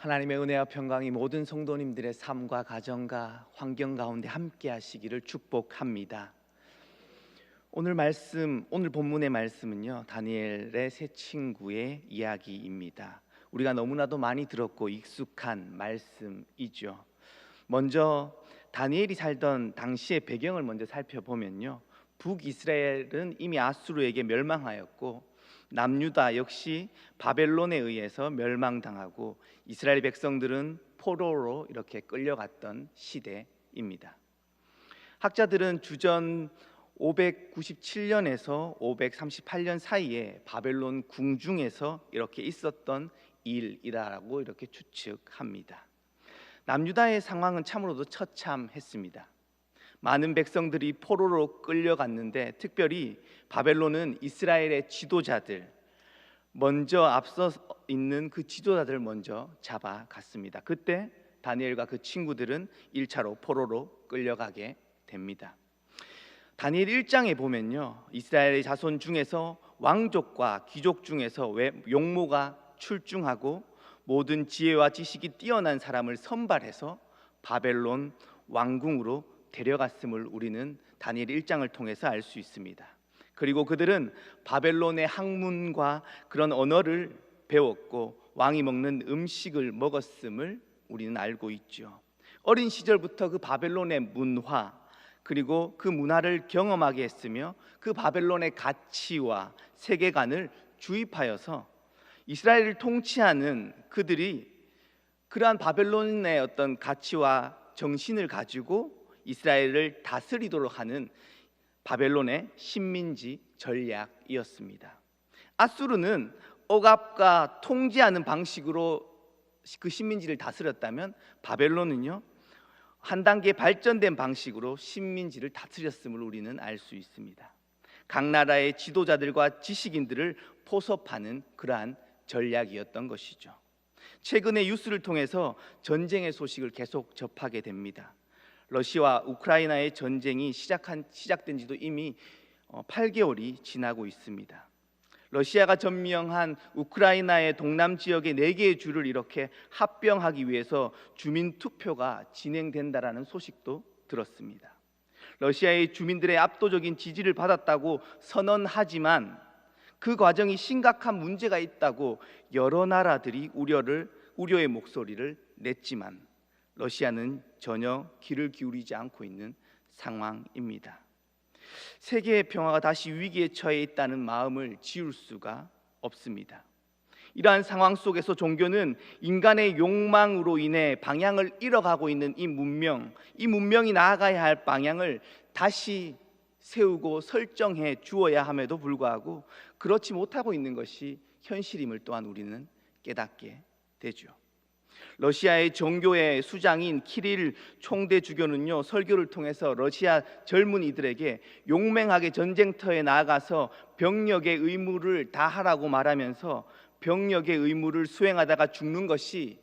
하나님의 은혜와 평강이 모든 성도님들의 삶과 가정과 환경 가운데 함께 하시기를 축복합니다. 오늘 본문의 말씀은요, 다니엘의 세 친구의 이야기입니다. 우리가 너무나도 많이 들었고 익숙한 말씀이죠. 먼저 다니엘이 살던 당시의 배경을 먼저 살펴보면요, 북이스라엘은 이미 아수르에게 멸망하였고 남유다 역시 바벨론에 의해서 멸망당하고 이스라엘 백성들은 포로로 이렇게 끌려갔던 시대입니다. 학자들은 주전 597년에서 538년 사이에 바벨론 궁중에서 이렇게 있었던 일이라고 이렇게 추측합니다. 남유다의 상황은 참으로도 처참했습니다. 많은 백성들이 포로로 끌려갔는데 특별히 바벨론은 이스라엘의 지도자들, 먼저 앞서 있는 그 지도자들을 먼저 잡아갔습니다. 그때 다니엘과 그 친구들은 1차로 포로로 끌려가게 됩니다. 다니엘 1장에 보면요, 이스라엘의 자손 중에서 왕족과 귀족 중에서 용모가 출중하고 모든 지혜와 지식이 뛰어난 사람을 선발해서 바벨론 왕궁으로 데려갔음을 우리는 다니엘 1장을 통해서 알 수 있습니다. 그리고 그들은 바벨론의 학문과 그런 언어를 배웠고 왕이 먹는 음식을 먹었음을 우리는 알고 있죠. 어린 시절부터 그 바벨론의 문화 그리고 그 문화를 경험하게 했으며 그 바벨론의 가치와 세계관을 주입하여서 이스라엘을 통치하는 그들이 그러한 바벨론의 어떤 가치와 정신을 가지고 이스라엘을 다스리도록 하는 바벨론의 식민지 전략이었습니다. 아수르는 억압과 통제하는 방식으로 그 식민지를 다스렸다면 바벨론은요, 한 단계 발전된 방식으로 식민지를 다스렸음을 우리는 알 수 있습니다. 각 나라의 지도자들과 지식인들을 포섭하는 그러한 전략이었던 것이죠. 최근에 뉴스를 통해서 전쟁의 소식을 계속 접하게 됩니다. 러시아와 우크라이나의 전쟁이 시작된 지도 이미 8개월이 지나고 있습니다. 러시아가 점령한 우크라이나의 동남 지역의 4개의 주를 이렇게 합병하기 위해서 주민 투표가 진행된다라는 소식도 들었습니다. 러시아의 주민들의 압도적인 지지를 받았다고 선언하지만 그 과정이 심각한 문제가 있다고 여러 나라들이 우려의 목소리를 냈지만 러시아는 전혀 귀를 기울이지 않고 있는 상황입니다. 세계의 평화가 다시 위기에 처해 있다는 마음을 지울 수가 없습니다. 이러한 상황 속에서 종교는 인간의 욕망으로 인해 방향을 잃어가고 있는 이 문명이 나아가야 할 방향을 다시 세우고 설정해 주어야 함에도 불구하고 그렇지 못하고 있는 것이 현실임을 또한 우리는 깨닫게 되죠. 러시아의 종교의 수장인 키릴 총대 주교는요, 설교를 통해서 러시아 젊은이들에게 용맹하게 전쟁터에 나아가서 병력의 의무를 다하라고 말하면서 병력의 의무를 수행하다가 죽는 것이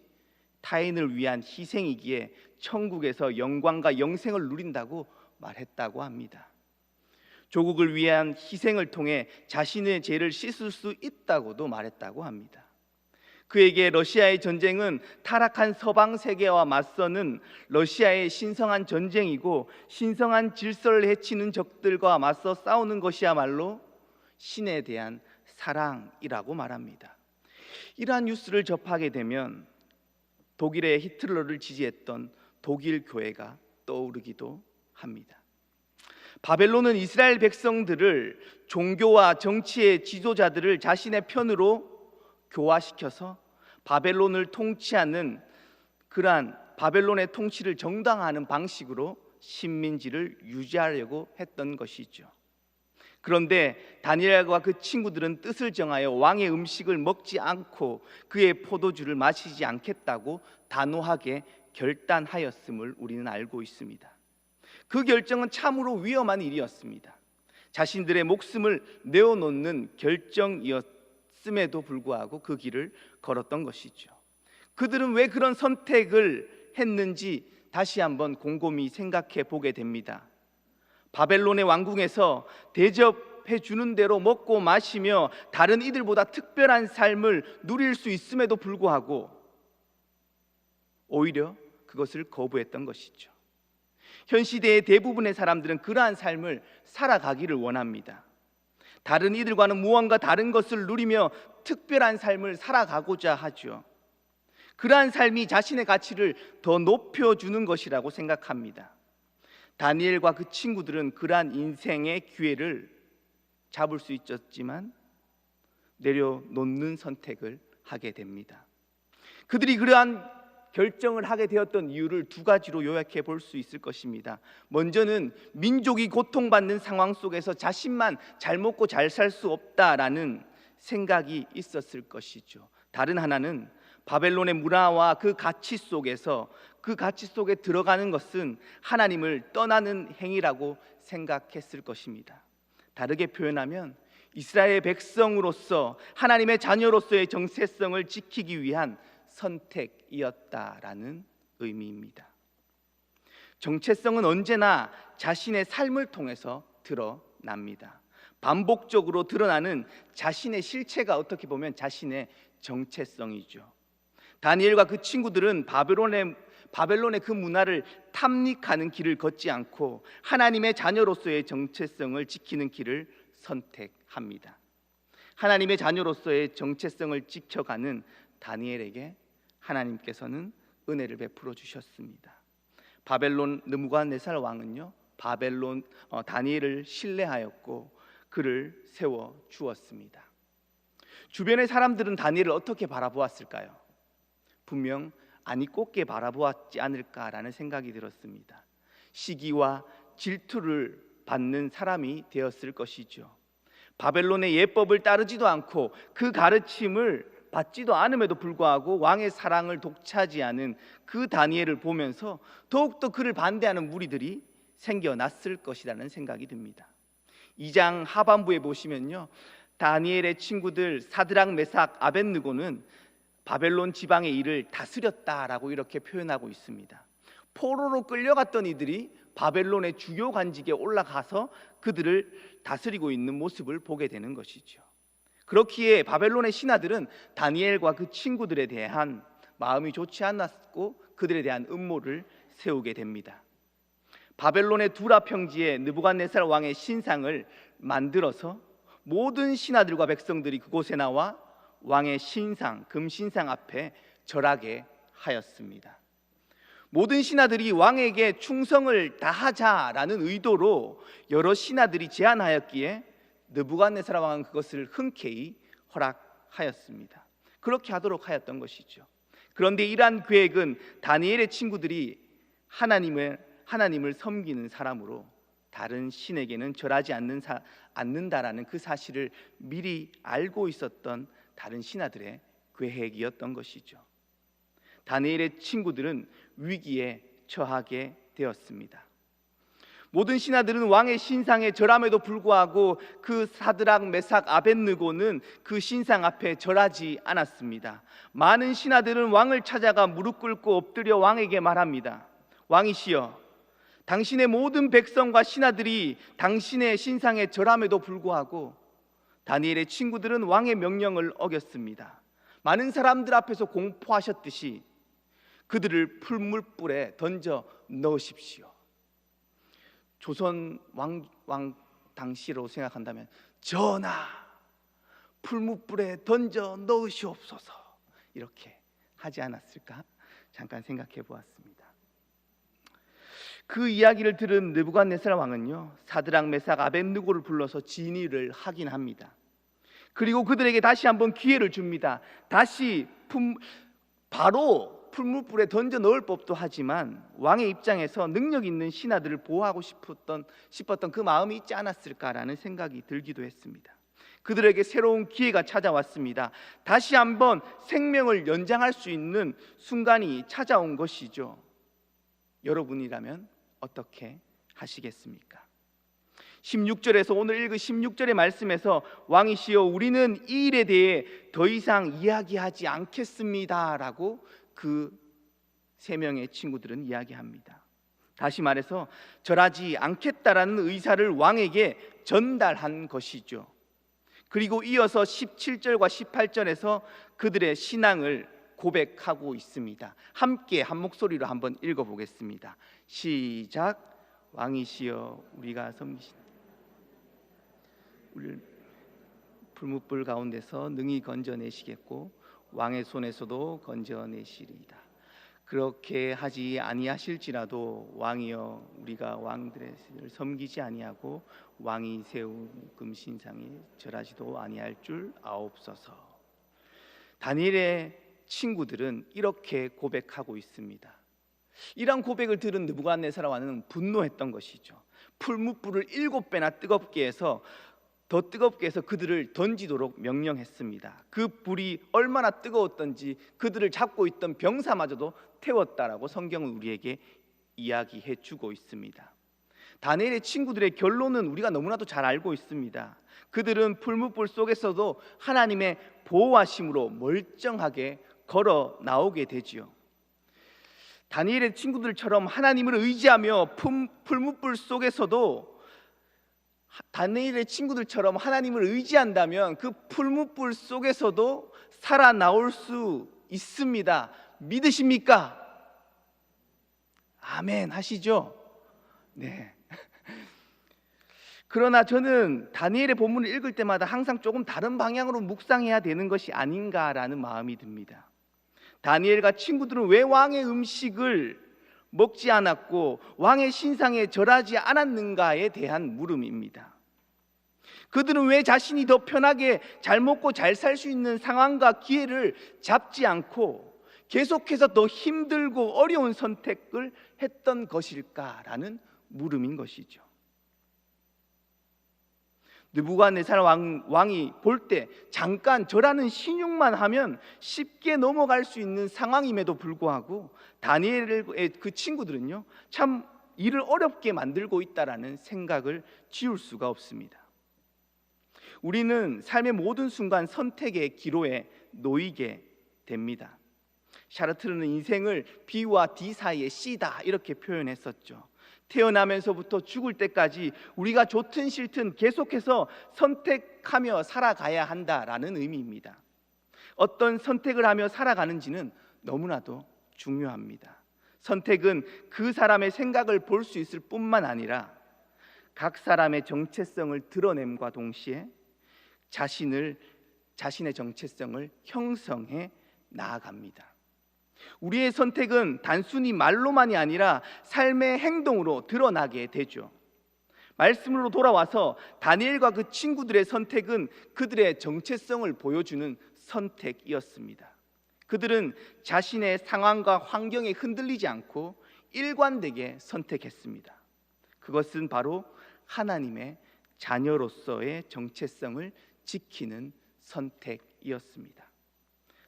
타인을 위한 희생이기에 천국에서 영광과 영생을 누린다고 말했다고 합니다. 조국을 위한 희생을 통해 자신의 죄를 씻을 수 있다고도 말했다고 합니다. 그에게 러시아의 전쟁은 타락한 서방 세계와 맞서는 러시아의 신성한 전쟁이고 신성한 질서를 해치는 적들과 맞서 싸우는 것이야말로 신에 대한 사랑이라고 말합니다. 이러한 뉴스를 접하게 되면 독일의 히틀러를 지지했던 독일 교회가 떠오르기도 합니다. 바벨론은 이스라엘 백성들을 종교와 정치의 지도자들을 자신의 편으로 교화시켜서 바벨론을 통치하는 그러한 바벨론의 통치를 정당화하는 방식으로 식민지를 유지하려고 했던 것이죠. 그런데 다니엘과 그 친구들은 뜻을 정하여 왕의 음식을 먹지 않고 그의 포도주를 마시지 않겠다고 단호하게 결단하였음을 우리는 알고 있습니다. 그 결정은 참으로 위험한 일이었습니다. 자신들의 목숨을 내어놓는 결정이었음에도 불구하고 그 길을 걸었던 것이죠. 그들은 왜 그런 선택을 했는지 다시 한번 곰곰이 생각해 보게 됩니다. 바벨론의 왕궁에서 대접해 주는 대로 먹고 마시며 다른 이들보다 특별한 삶을 누릴 수 있음에도 불구하고 오히려 그것을 거부했던 것이죠. 현 시대의 대부분의 사람들은 그러한 삶을 살아가기를 원합니다. 다른 이들과는 무언가 다른 것을 누리며 특별한 삶을 살아가고자 하죠. 그러한 삶이 자신의 가치를 더 높여주는 것이라고 생각합니다. 다니엘과 그 친구들은 그러한 인생의 기회를 잡을 수 있었지만 내려놓는 선택을 하게 됩니다. 그들이 그러한 결정을 하게 되었던 이유를 두 가지로 요약해 볼 수 있을 것입니다. 먼저는 민족이 고통받는 상황 속에서 자신만 잘 먹고 잘 살 수 없다라는 생각이 있었을 것이죠. 다른 하나는 바벨론의 문화와 그 가치 속에서 그 가치 속에 들어가는 것은 하나님을 떠나는 행위라고 생각했을 것입니다. 다르게 표현하면 이스라엘 백성으로서 하나님의 자녀로서의 정체성을 지키기 위한 선택이었다라는 의미입니다. 정체성은 언제나 자신의 삶을 통해서 드러납니다. 반복적으로 드러나는 자신의 실체가 어떻게 보면 자신의 정체성이죠. 다니엘과 그 친구들은 바벨론의 그 문화를 탐닉하는 길을 걷지 않고 하나님의 자녀로서의 정체성을 지키는 길을 선택합니다. 하나님의 자녀로서의 정체성을 지켜가는 다니엘에게 하나님께서는 은혜를 베풀어 주셨습니다. 바벨론 느부갓네살 왕은요, 다니엘을 신뢰하였고 그를 세워 주었습니다. 주변의 사람들은 다니엘을 어떻게 바라보았을까요? 분명 아니 꼽게 바라보았지 않을까라는 생각이 들었습니다. 시기와 질투를 받는 사람이 되었을 것이죠. 바벨론의 예법을 따르지도 않고 그 가르침을 받지도 않음에도 불구하고 왕의 사랑을 독차지하는 그 다니엘을 보면서 더욱더 그를 반대하는 무리들이 생겨났을 것이라는 생각이 듭니다. 2장 하반부에 보시면요, 다니엘의 친구들 사드락, 메삭, 아벳느고는 바벨론 지방의 일을 다스렸다라고 이렇게 표현하고 있습니다. 포로로 끌려갔던 이들이 바벨론의 주요 관직에 올라가서 그들을 다스리고 있는 모습을 보게 되는 것이죠. 그렇기에 바벨론의 신하들은 다니엘과 그 친구들에 대한 마음이 좋지 않았고 그들에 대한 음모를 세우게 됩니다. 바벨론의 두라 평지에 느부갓네살 왕의 신상을 만들어서 모든 신하들과 백성들이 그곳에 나와 왕의 신상, 금신상 앞에 절하게 하였습니다. 모든 신하들이 왕에게 충성을 다하자라는 의도로 여러 신하들이 제안하였기에 느부갓네살 왕은 그것을 흔쾌히 허락하였습니다. 그렇게 하도록 하였던 것이죠. 그런데 이러한 계획은 다니엘의 친구들이 하나님을 섬기는 사람으로 다른 신에게는 절하지 않는다라는 그 사실을 미리 알고 있었던 다른 신하들의 계획이었던 것이죠. 다니엘의 친구들은 위기에 처하게 되었습니다. 모든 신하들은 왕의 신상에 절함에도 불구하고 그 사드락, 메삭, 아벳느고는 그 신상 앞에 절하지 않았습니다. 많은 신하들은 왕을 찾아가 무릎 꿇고 엎드려 왕에게 말합니다. 왕이시여, 당신의 모든 백성과 신하들이 당신의 신상에 절함에도 불구하고 다니엘의 친구들은 왕의 명령을 어겼습니다. 많은 사람들 앞에서 공포하셨듯이 그들을 풀물불에 던져 넣으십시오. 조선 왕 당시로 생각한다면 전하, 풀물불에 던져 넣으시옵소서 이렇게 하지 않았을까? 잠깐 생각해 보았습니다. 그 이야기를 들은 느부갓네살 왕은요, 사드락, 메삭, 아벳느고를 불러서 진의를 하긴 합니다. 그리고 그들에게 다시 한번 기회를 줍니다. 다시 바로 풀물불에 던져 넣을 법도 하지만 왕의 입장에서 능력 있는 신하들을 보호하고 싶었던 그 마음이 있지 않았을까라는 생각이 들기도 했습니다. 그들에게 새로운 기회가 찾아왔습니다. 다시 한번 생명을 연장할 수 있는 순간이 찾아온 것이죠. 여러분이라면 어떻게 하시겠습니까? 16절에서 오늘 읽은 16절의 말씀에서 왕이시여 우리는 이 일에 대해 더 이상 이야기하지 않겠습니다 라고 그 세 명의 친구들은 이야기합니다. 다시 말해서 절하지 않겠다라는 의사를 왕에게 전달한 것이죠. 그리고 이어서 17절과 18절에서 그들의 신앙을 고백하고 있습니다. 함께 한 목소리로 한번 읽어보겠습니다. 시작. 왕이시여 우리가 섬기신 우리를 풀무불 가운데서 능히 건져내시겠고 왕의 손에서도 건져내시리이다. 그렇게 하지 아니하실지라도 왕이여 우리가 왕들을 섬기지 아니하고 왕이 세운 금신상에 절하지도 아니할 줄 아옵소서. 다니엘의 친구들은 이렇게 고백하고 있습니다. 이러한 고백을 들은 느부갓네살 왕은 분노했던 것이죠. 풀무불을 7배나 뜨겁게 해서 더 뜨겁게 해서 그들을 던지도록 명령했습니다. 그 불이 얼마나 뜨거웠던지 그들을 잡고 있던 병사마저도 태웠다라고 성경은 우리에게 이야기해 주고 있습니다. 다니엘의 친구들의 결론은 우리가 너무나도 잘 알고 있습니다. 그들은 풀무불 속에서도 하나님의 보호하심으로 멀쩡하게 걸어 나오게 되지요. 다니엘의 친구들처럼 하나님을 의지하며 풀무불 속에서도 다니엘의 친구들처럼 하나님을 의지한다면 그 풀무불 속에서도 살아나올 수 있습니다. 믿으십니까? 아멘 하시죠? 네. 그러나 저는 다니엘의 본문을 읽을 때마다 항상 조금 다른 방향으로 묵상해야 되는 것이 아닌가라는 마음이 듭니다. 다니엘과 친구들은 왜 왕의 음식을 먹지 않았고 왕의 신상에 절하지 않았는가에 대한 물음입니다. 그들은 왜 자신이 더 편하게 잘 먹고 잘 살 수 있는 상황과 기회를 잡지 않고 계속해서 더 힘들고 어려운 선택을 했던 것일까라는 물음인 것이죠. 느부갓네살 왕이 볼 때 잠깐 절하는 신용만 하면 쉽게 넘어갈 수 있는 상황임에도 불구하고 다니엘의 그 친구들은요 참 일을 어렵게 만들고 있다라는 생각을 지울 수가 없습니다. 우리는 삶의 모든 순간 선택의 기로에 놓이게 됩니다. 샤르트르는 인생을 B와 D 사이의 C다 이렇게 표현했었죠. 태어나면서부터 죽을 때까지 우리가 좋든 싫든 계속해서 선택하며 살아가야 한다라는 의미입니다. 어떤 선택을 하며 살아가는지는 너무나도 중요합니다. 선택은 그 사람의 생각을 볼 수 있을 뿐만 아니라 각 사람의 정체성을 드러냄과 동시에 자신의 정체성을 형성해 나아갑니다. 우리의 선택은 단순히 말로만이 아니라 삶의 행동으로 드러나게 되죠. 말씀으로 돌아와서 다니엘과 그 친구들의 선택은 그들의 정체성을 보여주는 선택이었습니다. 그들은 자신의 상황과 환경에 흔들리지 않고 일관되게 선택했습니다. 그것은 바로 하나님의 자녀로서의 정체성을 지키는 선택이었습니다.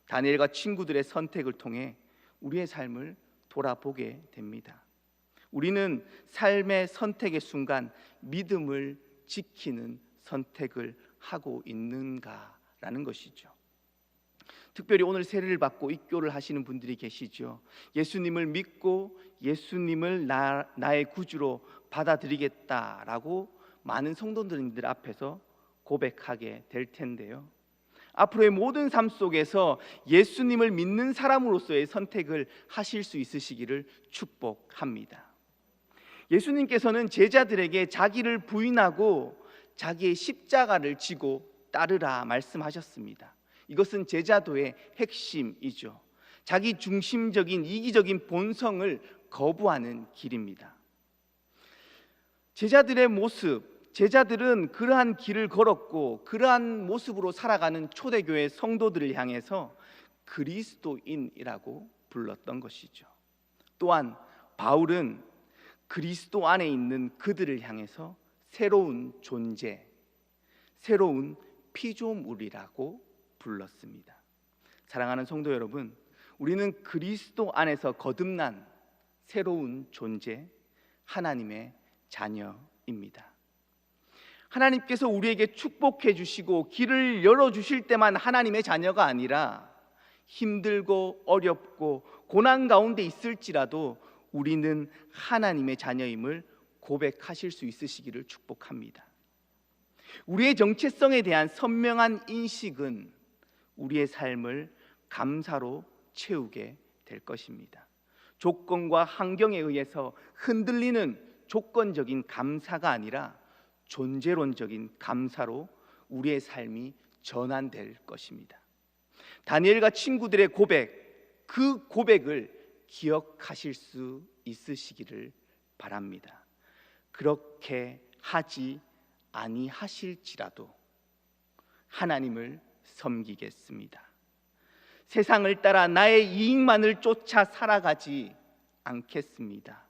다니엘과 친구들의 선택을 통해 우리의 삶을 돌아보게 됩니다. 우리는 삶의 선택의 순간 믿음을 지키는 선택을 하고 있는가라는 것이죠. 특별히 오늘 세례를 받고 입교를 하시는 분들이 계시죠. 예수님을 믿고 예수님을 나의 구주로 받아들이겠다라고 많은 성도님들 앞에서 고백하게 될 텐데요. 앞으로의 모든 삶 속에서 예수님을 믿는 사람으로서의 선택을 하실 수 있으시기를 축복합니다. 예수님께서는 제자들에게 자기를 부인하고 자기의 십자가를 지고 따르라 말씀하셨습니다. 이것은 제자도의 핵심이죠. 자기 중심적인 이기적인 본성을 거부하는 길입니다. 제자들은 그러한 길을 걸었고 그러한 모습으로 살아가는 초대교회 성도들을 향해서 그리스도인이라고 불렀던 것이죠. 또한 바울은 그리스도 안에 있는 그들을 향해서 새로운 존재, 새로운 피조물이라고 불렀습니다. 사랑하는 성도 여러분, 우리는 그리스도 안에서 거듭난 새로운 존재, 하나님의 자녀입니다. 하나님께서 우리에게 축복해 주시고 길을 열어 주실 때만 하나님의 자녀가 아니라 힘들고 어렵고 고난 가운데 있을지라도 우리는 하나님의 자녀임을 고백하실 수 있으시기를 축복합니다. 우리의 정체성에 대한 선명한 인식은 우리의 삶을 감사로 채우게 될 것입니다. 조건과 환경에 의해서 흔들리는 조건적인 감사가 아니라 존재론적인 감사로 우리의 삶이 전환될 것입니다. 다니엘과 친구들의 고백, 그 고백을 기억하실 수 있으시기를 바랍니다. 그렇게 하지 아니하실지라도 하나님을 섬기겠습니다. 세상을 따라 나의 이익만을 쫓아 살아가지 않겠습니다.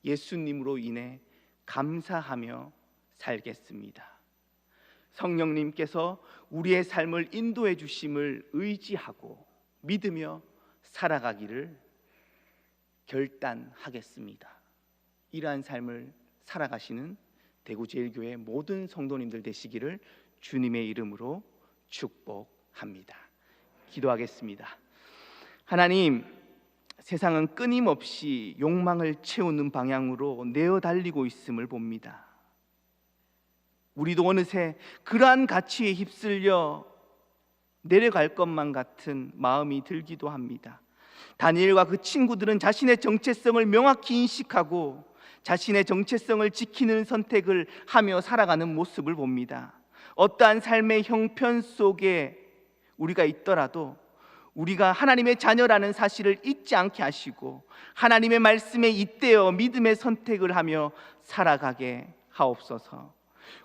예수님으로 인해 감사하며 살겠습니다. 성령님께서 우리의 삶을 인도해 주심을 의지하고 믿으며 살아가기를 결단하겠습니다. 이러한 삶을 살아가시는 대구제일교회 모든 성도님들 되시기를 주님의 이름으로 축복합니다. 기도하겠습니다. 하나님, 세상은 끊임없이 욕망을 채우는 방향으로 내어 달리고 있음을 봅니다. 우리도 어느새 그러한 가치에 휩쓸려 내려갈 것만 같은 마음이 들기도 합니다. 다니엘과 그 친구들은 자신의 정체성을 명확히 인식하고 자신의 정체성을 지키는 선택을 하며 살아가는 모습을 봅니다. 어떠한 삶의 형편 속에 우리가 있더라도 우리가 하나님의 자녀라는 사실을 잊지 않게 하시고 하나님의 말씀에 잇대어 믿음의 선택을 하며 살아가게 하옵소서.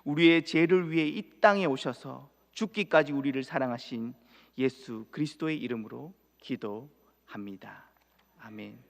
우리의 죄를 위해 이 땅에 오셔서 죽기까지 우리를 사랑하신 예수 그리스도의 이름으로 기도합니다. 아멘.